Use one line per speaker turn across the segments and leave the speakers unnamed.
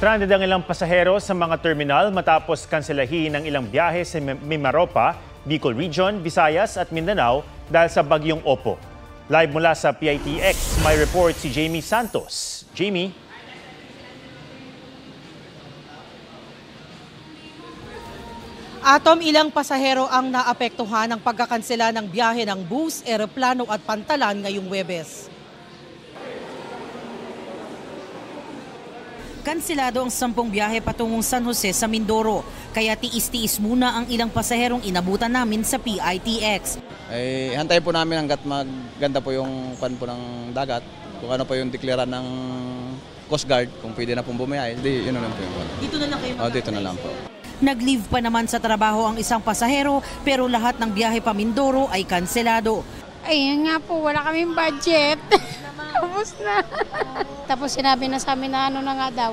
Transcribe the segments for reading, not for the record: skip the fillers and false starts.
Stranded ang ilang pasahero sa mga terminal matapos kanselahin ang ilang biyahe sa Mimaropa, Bicol Region, Visayas at Mindanao dahil sa bagyong Opo. Live mula sa PITX, may report si Jamie Santos. Jamie?
Atom, ilang pasahero ang naapektuhan ng pagkakansela ng biyahe ng bus, eroplano at pantalan ngayong Huwebes. Kanselado ang 10 biyahe patungong San Jose sa Mindoro, kaya tiis-tiis muna ang ilang pasaherong inabutan namin sa PITX.
Hantayin po namin hanggat maganda po yung pan po ng dagat, kung ano po yung deklara ng Coast Guard, kung pwede na pong bumiyahe, yun na lang po yung pan.
Dito na lang kayo
dito na lang po.
Nag-leave pa naman sa trabaho ang isang pasahero pero lahat ng biyahe pa Mindoro ay kanselado.
Ayun nga po, wala kaming budget. Tapos na. Tapos sinabi na sa amin na ano na nga daw.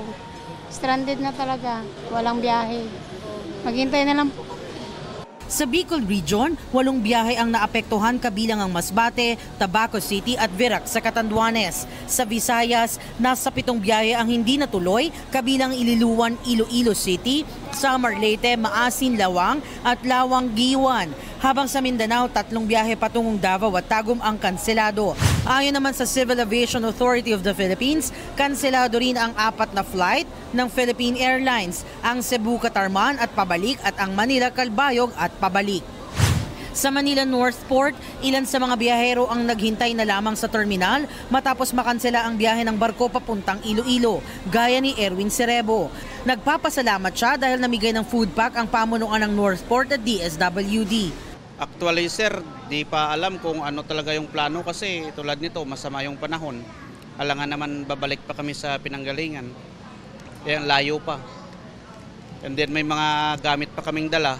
Stranded na talaga. Walang biyahe. Maghintay na lang po.
Sa Bicol Region, 8 biyahe ang naapektuhan kabilang ang Masbate, Tabaco City at Virac sa Catanduanes. Sa Visayas, nasa 7 biyahe ang hindi natuloy kabilang Ililuan, Iloilo City, Samar Leyte, Maasin, Lawang at Lawang, Giwan. Habang sa Mindanao, 3 biyahe patungong Davao at Tagum ang kanselado. Ayon naman sa Civil Aviation Authority of the Philippines, kanselado rin ang 4 na flight ng Philippine Airlines, ang Cebu-Catarman at pabalik at ang Manila-Calbayog at pabalik. Sa Manila Northport, ilan sa mga biyahero ang naghintay na lamang sa terminal matapos makansela ang biyahe ng barko papuntang Iloilo, gaya ni Erwin Cerebo. Nagpapasalamat siya dahil namigay ng food pack ang pamunuan ng Northport at DSWD.
Actually sir, di pa alam kung ano talaga yung plano kasi tulad nito masama yung panahon. Alangan naman babalik pa kami sa pinanggalingan. Kaya layo pa. And then may mga gamit pa kaming dala.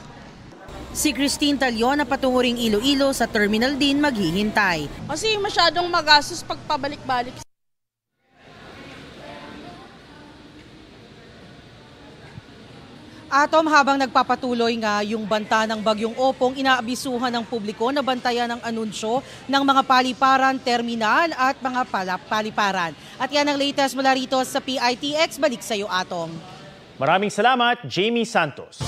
Si Christine Talion na patungo ring Iloilo sa terminal din maghihintay.
Kasi masyadong magastos pag pabalik-balik.
Atom, habang nagpapatuloy nga yung banta ng bagyong Opong, inaabisuhan ng publiko na bantayan ang anunsyo ng mga paliparan, terminal at mga paliparan. At yan ang latest mula rito sa PITX. Balik sa iyo, Atom.
Maraming salamat, Jamie Santos.